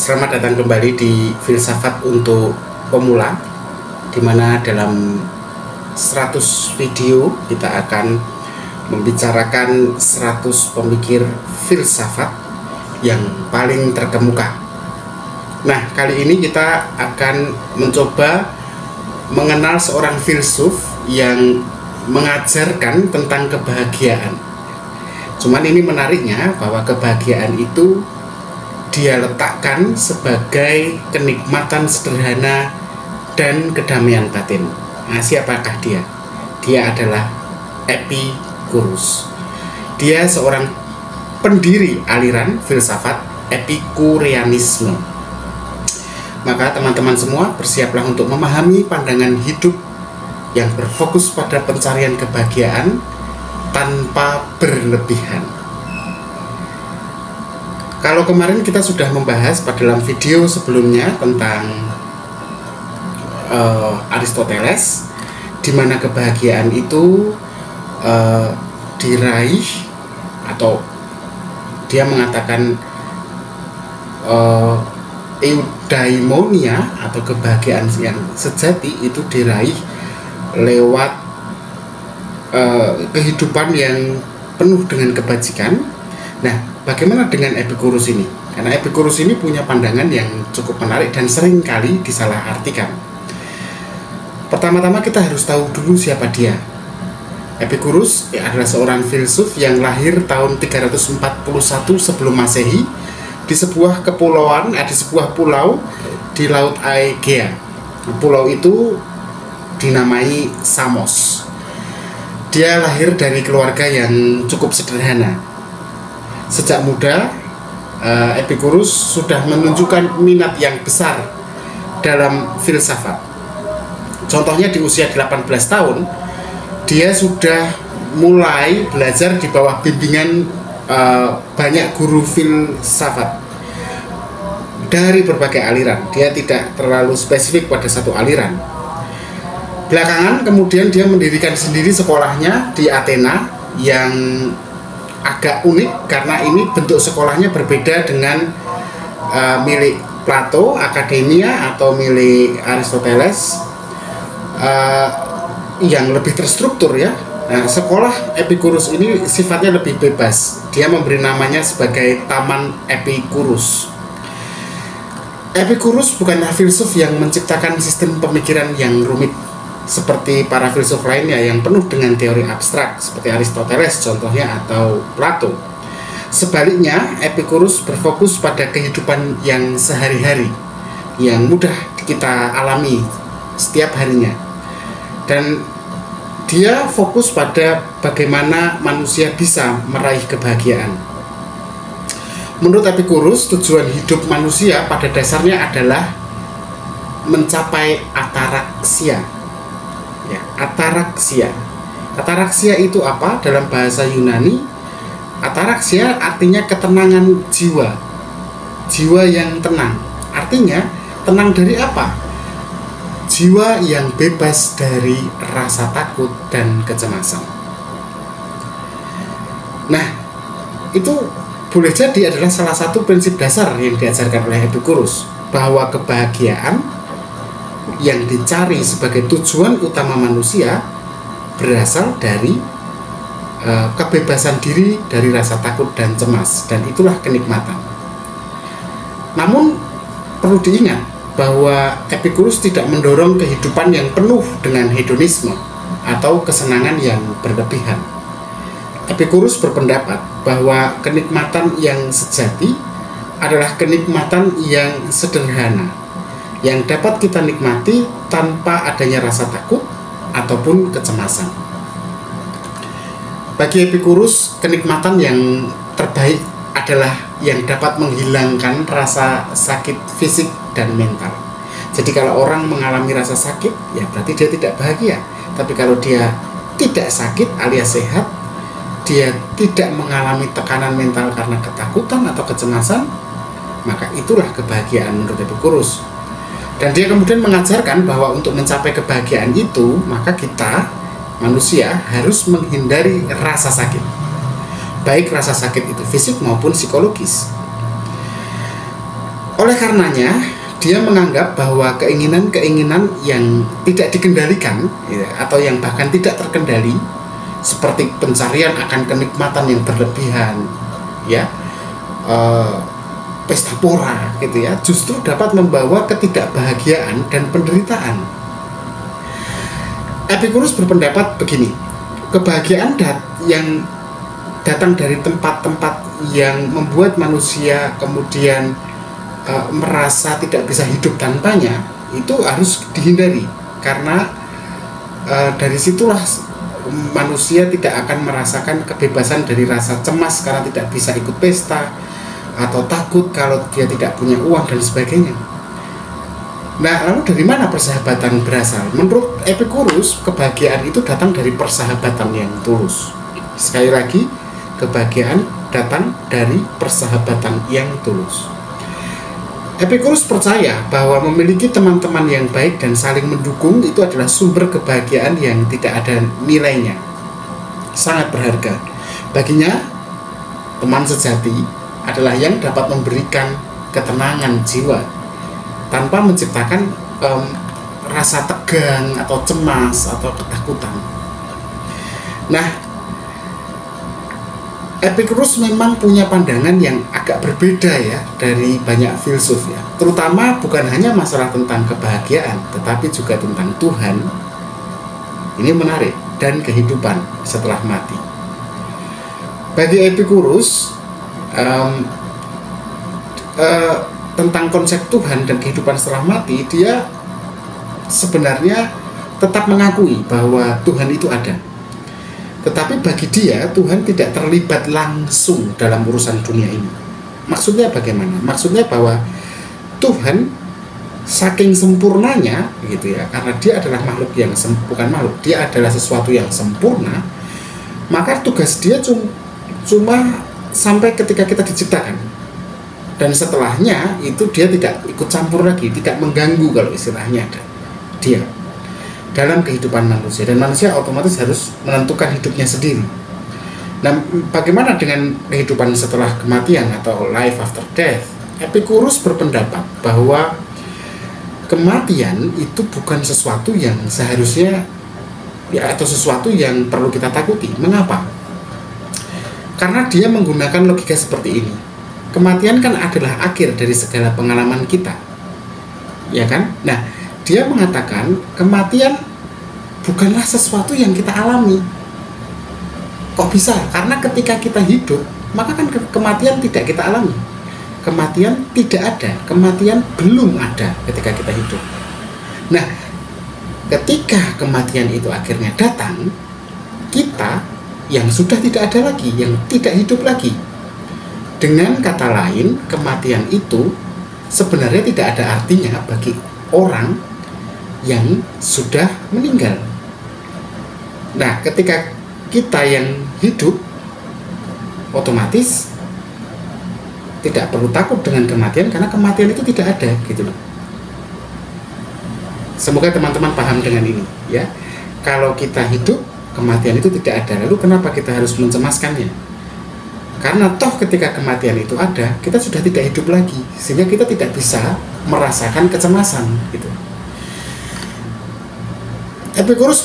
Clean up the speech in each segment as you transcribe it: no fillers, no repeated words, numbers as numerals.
Selamat datang kembali di Filsafat untuk Pemula, di mana dalam 100 video kita akan membicarakan 100 pemikir filsafat yang paling terkemuka. Nah, kali ini kita akan mencoba mengenal seorang filsuf yang mengajarkan tentang kebahagiaan. Cuman ini menariknya bahwa kebahagiaan itu dia letakkan sebagai kenikmatan sederhana dan kedamaian batin. Nah, siapakah dia? Dia adalah Epicurus. Dia seorang pendiri aliran filsafat Epikureanisme. Maka teman-teman semua bersiaplah untuk memahami pandangan hidup yang berfokus pada pencarian kebahagiaan tanpa berlebihan. Kalau kemarin kita sudah membahas pada dalam video sebelumnya tentang Aristoteles, di mana kebahagiaan itu diraih, atau dia mengatakan eudaimonia atau kebahagiaan yang sejati itu diraih lewat kehidupan yang penuh dengan kebajikan. Nah, bagaimana dengan Epicurus ini? Karena Epicurus ini punya pandangan yang cukup menarik dan sering kali disalahartikan. Pertama-tama kita harus tahu dulu siapa dia. Epicurus adalah seorang filsuf yang lahir tahun 341 sebelum Masehi di sebuah kepulauan, di sebuah pulau di Laut Aegea. Pulau itu dinamai Samos. Dia lahir dari keluarga yang cukup sederhana. Sejak muda, Epicurus sudah menunjukkan minat yang besar dalam filsafat. Contohnya di usia 18 tahun, dia sudah mulai belajar di bawah bimbingan banyak guru filsafat dari berbagai aliran. Dia tidak terlalu spesifik pada satu aliran. Belakangan kemudian dia mendirikan sendiri sekolahnya di Athena yang agak unik karena ini bentuk sekolahnya berbeda dengan milik Plato, Akademia, atau milik Aristoteles yang lebih terstruktur ya. Nah, sekolah Epicurus ini sifatnya lebih bebas. Dia memberi namanya sebagai Taman Epicurus. Epicurus bukanlah filsuf yang menciptakan sistem pemikiran yang rumit seperti para filsuf lainnya yang penuh dengan teori abstrak seperti Aristoteles contohnya atau Plato. Sebaliknya, Epicurus berfokus pada kehidupan yang sehari-hari yang mudah kita alami setiap harinya, dan dia fokus pada bagaimana manusia bisa meraih kebahagiaan. Menurut Epicurus, tujuan hidup manusia pada dasarnya adalah mencapai ataraksia. Ya, ataraksia. Ataraksia itu apa? Dalam bahasa Yunani, ataraksia artinya ketenangan jiwa. Jiwa yang tenang. Artinya, tenang dari apa? Jiwa yang bebas dari rasa takut dan kecemasan. Nah, itu boleh jadi adalah salah satu prinsip dasar yang diajarkan oleh Epicurus, bahwa kebahagiaan yang dicari sebagai tujuan utama manusia berasal dari kebebasan diri dari rasa takut dan cemas, dan itulah kenikmatan. Namun perlu diingat bahwa Epicurus tidak mendorong kehidupan yang penuh dengan hedonisme atau kesenangan yang berlebihan. Epicurus berpendapat bahwa kenikmatan yang sejati adalah kenikmatan yang sederhana, yang dapat kita nikmati tanpa adanya rasa takut ataupun kecemasan. Bagi Epicurus, kenikmatan yang terbaik adalah yang dapat menghilangkan rasa sakit fisik dan mental. Jadi kalau orang mengalami rasa sakit, ya berarti dia tidak bahagia. Tapi kalau dia tidak sakit alias sehat, dia tidak mengalami tekanan mental karena ketakutan atau kecemasan, maka itulah kebahagiaan menurut Epicurus. Dan dia kemudian mengajarkan bahwa untuk mencapai kebahagiaan itu, maka kita, manusia, harus menghindari rasa sakit. Baik rasa sakit itu fisik maupun psikologis. Oleh karenanya, dia menganggap bahwa keinginan-keinginan yang tidak dikendalikan ya, atau yang bahkan tidak terkendali, seperti pencarian akan kenikmatan yang berlebihan, ya, pesta pora, gitu ya, justru dapat membawa ketidakbahagiaan dan penderitaan. Epicurus berpendapat begini, kebahagiaan yang datang dari tempat-tempat yang membuat manusia kemudian merasa tidak bisa hidup tanpanya, itu harus dihindari, karena dari situlah manusia tidak akan merasakan kebebasan dari rasa cemas karena tidak bisa ikut pesta, atau takut kalau dia tidak punya uang dan sebagainya. Nah, lalu dari mana persahabatan berasal? Menurut Epicurus, kebahagiaan itu datang dari persahabatan yang tulus. Sekali lagi, kebahagiaan datang dari persahabatan yang tulus. Epicurus percaya bahwa memiliki teman-teman yang baik dan saling mendukung itu adalah sumber kebahagiaan yang tidak ada nilainya, sangat berharga. Baginya, teman sejati adalah yang dapat memberikan ketenangan jiwa tanpa menciptakan rasa tegang atau cemas atau ketakutan. Nah, Epicurus memang punya pandangan yang agak berbeda ya dari banyak filsuf ya, terutama bukan hanya masalah tentang kebahagiaan, tetapi juga tentang Tuhan. Ini menarik, dan kehidupan setelah mati. Bagi Epicurus, tentang konsep Tuhan dan kehidupan setelah mati, dia sebenarnya tetap mengakui bahwa Tuhan itu ada. Tetapi bagi dia, Tuhan tidak terlibat langsung dalam urusan dunia ini. Maksudnya bagaimana? Maksudnya bahwa Tuhan saking sempurnanya, gitu ya, karena dia adalah makhluk yang bukan makhluk, dia adalah sesuatu yang sempurna, maka tugas dia cuma sampai ketika kita diciptakan. Dan setelahnya itu dia tidak ikut campur lagi, tidak mengganggu kalau istilahnya ada dia dalam kehidupan manusia, dan manusia otomatis harus menentukan hidupnya sendiri. Nah, bagaimana dengan kehidupan setelah kematian atau life after death? Epicurus berpendapat bahwa kematian itu bukan sesuatu yang seharusnya ya, atau sesuatu yang perlu kita takuti. Mengapa? Karena dia menggunakan logika seperti ini. Kematian kan adalah akhir dari segala pengalaman kita, ya kan? Nah, dia mengatakan kematian bukanlah sesuatu yang kita alami. Kok bisa? Karena ketika kita hidup, maka kan kematian tidak kita alami. Kematian tidak ada, kematian belum ada ketika kita hidup. Nah, ketika kematian itu akhirnya datang, kita yang sudah tidak ada lagi, yang tidak hidup lagi. Dengan kata lain, kematian itu sebenarnya tidak ada artinya bagi orang yang sudah meninggal. Nah, ketika kita yang hidup, otomatis tidak perlu takut dengan kematian, karena kematian itu tidak ada, gitu loh. Semoga teman-teman paham dengan ini, ya. Kalau kita hidup, kematian itu tidak ada. Lalu kenapa kita harus mencemaskannya? Karena toh ketika kematian itu ada, kita sudah tidak hidup lagi, sehingga kita tidak bisa merasakan kecemasan, gitu. Epicurus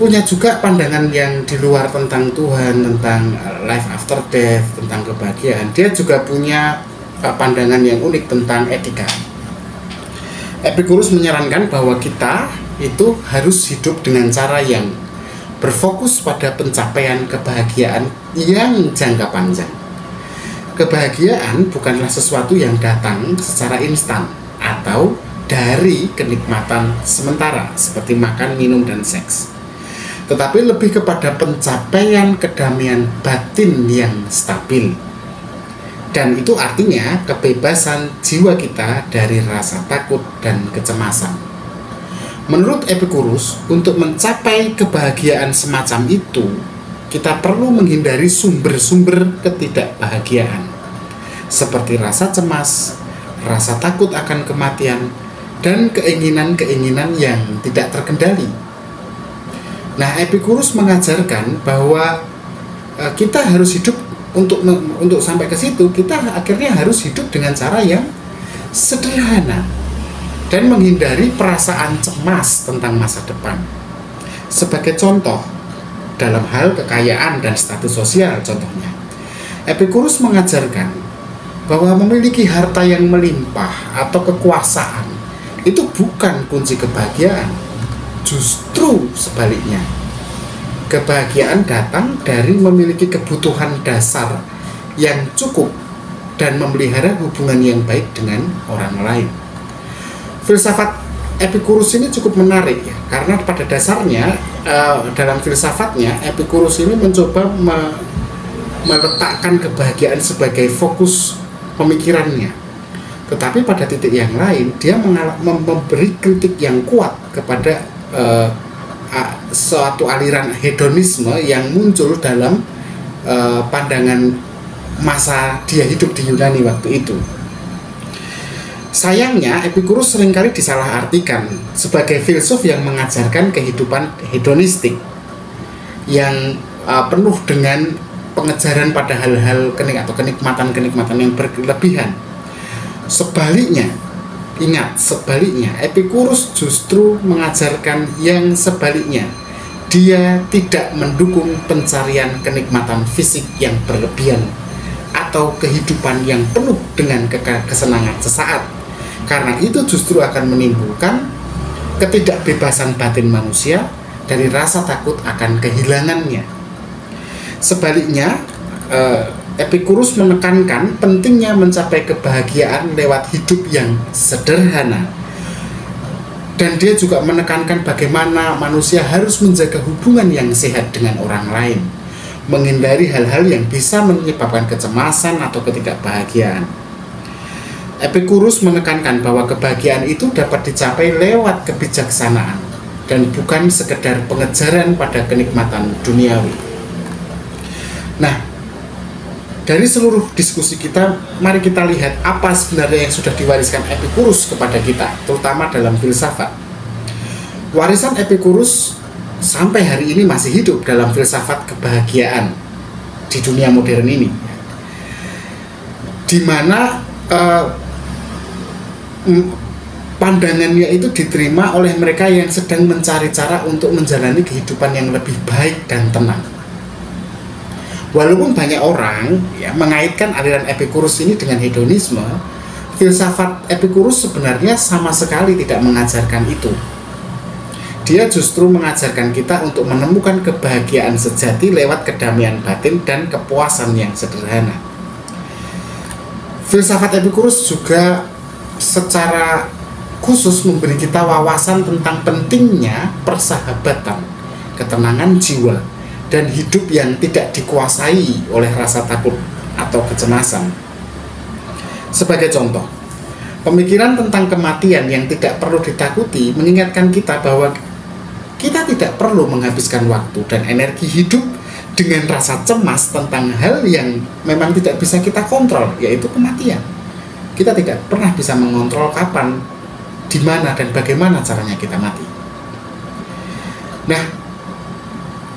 punya juga pandangan yang di luar tentang Tuhan, tentang life after death, tentang kebahagiaan. Dia juga punya pandangan yang unik tentang etika. Epicurus menyarankan bahwa kita itu harus hidup dengan cara yang berfokus pada pencapaian kebahagiaan yang jangka panjang. Kebahagiaan bukanlah sesuatu yang datang secara instan atau dari kenikmatan sementara seperti makan, minum, dan seks, tetapi lebih kepada pencapaian kedamaian batin yang stabil. Dan itu artinya kebebasan jiwa kita dari rasa takut dan kecemasan. Menurut Epicurus, untuk mencapai kebahagiaan semacam itu, kita perlu menghindari sumber-sumber ketidakbahagiaan seperti rasa cemas, rasa takut akan kematian, dan keinginan-keinginan yang tidak terkendali. Nah, Epicurus mengajarkan bahwa kita harus hidup untuk sampai ke situ, kita akhirnya harus hidup dengan cara yang sederhana, dan menghindari perasaan cemas tentang masa depan. Sebagai contoh, dalam hal kekayaan dan status sosial contohnya, Epicurus mengajarkan bahwa memiliki harta yang melimpah atau kekuasaan itu bukan kunci kebahagiaan. Justru sebaliknya, kebahagiaan datang dari memiliki kebutuhan dasar yang cukup dan memelihara hubungan yang baik dengan orang lain. Filsafat Epicurus ini cukup menarik ya, karena pada dasarnya dalam filsafatnya Epicurus ini mencoba meletakkan kebahagiaan sebagai fokus pemikirannya. Tetapi pada titik yang lain dia memberi kritik yang kuat kepada suatu aliran hedonisme yang muncul dalam pandangan masa dia hidup di Yunani waktu itu. Sayangnya Epicurus seringkali disalahartikan sebagai filsuf yang mengajarkan kehidupan hedonistik yang penuh dengan pengejaran pada hal-hal kenikmatan-kenikmatan yang berlebihan. Sebaliknya, ingat, sebaliknya, Epicurus justru mengajarkan yang sebaliknya. Dia tidak mendukung pencarian kenikmatan fisik yang berlebihan atau kehidupan yang penuh dengan kesenangan sesaat, karena itu justru akan menimbulkan ketidakbebasan batin manusia dari rasa takut akan kehilangannya. Sebaliknya, Epicurus menekankan pentingnya mencapai kebahagiaan lewat hidup yang sederhana, dan dia juga menekankan bagaimana manusia harus menjaga hubungan yang sehat dengan orang lain, menghindari hal-hal yang bisa menyebabkan kecemasan atau ketidakbahagiaan. Epicurus menekankan bahwa kebahagiaan itu dapat dicapai lewat kebijaksanaan dan bukan sekedar pengejaran pada kenikmatan duniawi. Nah, dari seluruh diskusi kita, mari kita lihat apa sebenarnya yang sudah diwariskan Epicurus kepada kita, terutama dalam filsafat. Warisan Epicurus sampai hari ini masih hidup dalam filsafat kebahagiaan di dunia modern ini, di mana pandangannya itu diterima oleh mereka yang sedang mencari cara untuk menjalani kehidupan yang lebih baik dan tenang. Walaupun banyak orang mengaitkan aliran Epicurus ini dengan hedonisme, filsafat Epicurus sebenarnya sama sekali tidak mengajarkan itu. Dia justru mengajarkan kita untuk menemukan kebahagiaan sejati lewat kedamaian batin dan kepuasan yang sederhana. Filsafat Epicurus juga secara khusus memberi kita wawasan tentang pentingnya persahabatan, ketenangan jiwa, dan hidup yang tidak dikuasai oleh rasa takut atau kecemasan. Sebagai contoh, pemikiran tentang kematian yang tidak perlu ditakuti mengingatkan kita bahwa kita tidak perlu menghabiskan waktu dan energi hidup dengan rasa cemas tentang hal yang memang tidak bisa kita kontrol, yaitu kematian. Kita tidak pernah bisa mengontrol kapan, di mana, dan bagaimana caranya kita mati. Nah,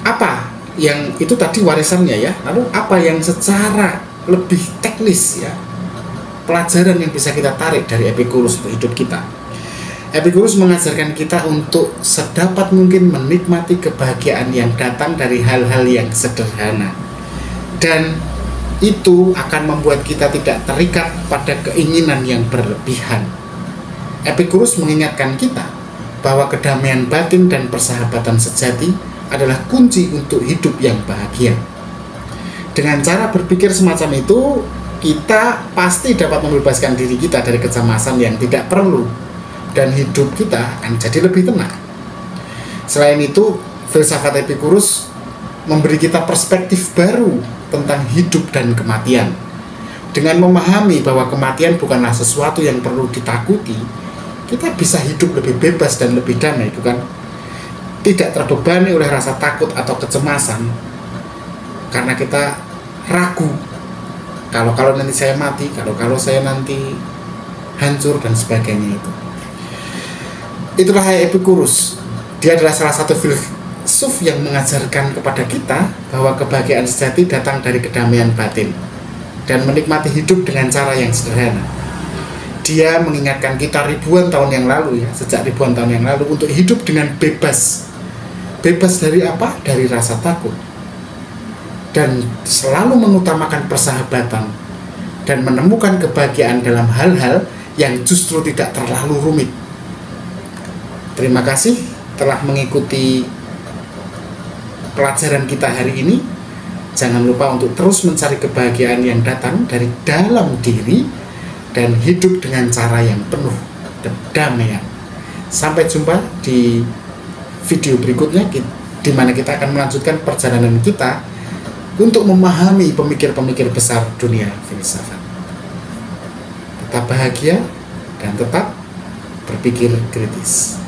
apa yang itu tadi warisannya ya, lalu apa yang secara lebih teknis ya, pelajaran yang bisa kita tarik dari Epicurus untuk hidup kita? Epicurus mengajarkan kita untuk sedapat mungkin menikmati kebahagiaan yang datang dari hal-hal yang sederhana, dan itu akan membuat kita tidak terikat pada keinginan yang berlebihan. Epicurus mengingatkan kita bahwa kedamaian batin dan persahabatan sejati adalah kunci untuk hidup yang bahagia. Dengan cara berpikir semacam itu, kita pasti dapat membebaskan diri kita dari kecemasan yang tidak perlu, dan hidup kita akan jadi lebih tenang. Selain itu, filsafat Epicurus memberi kita perspektif baru tentang hidup dan kematian. Dengan memahami bahwa kematian bukanlah sesuatu yang perlu ditakuti, kita bisa hidup lebih bebas dan lebih damai, bukan? Tidak terbebani oleh rasa takut atau kecemasan karena kita ragu kalau nanti saya mati, kalau saya nanti hancur dan sebagainya. Itulah Epicurus. Dia adalah salah satu filsuf yang mengajarkan kepada kita bahwa kebahagiaan sejati datang dari kedamaian batin dan menikmati hidup dengan cara yang sederhana. Dia mengingatkan kita ribuan tahun yang lalu ya, sejak ribuan tahun yang lalu, untuk hidup dengan bebas. Bebas dari apa? Dari rasa takut. Dan selalu mengutamakan persahabatan dan menemukan kebahagiaan dalam hal-hal yang justru tidak terlalu rumit. Terima kasih telah mengikuti pelajaran kita hari ini. Jangan lupa untuk terus mencari kebahagiaan yang datang dari dalam diri dan hidup dengan cara yang penuh kedamaian. Sampai jumpa di video berikutnya, di mana kita akan melanjutkan perjalanan kita untuk memahami pemikir-pemikir besar dunia filsafat. Tetap bahagia dan tetap berpikir kritis.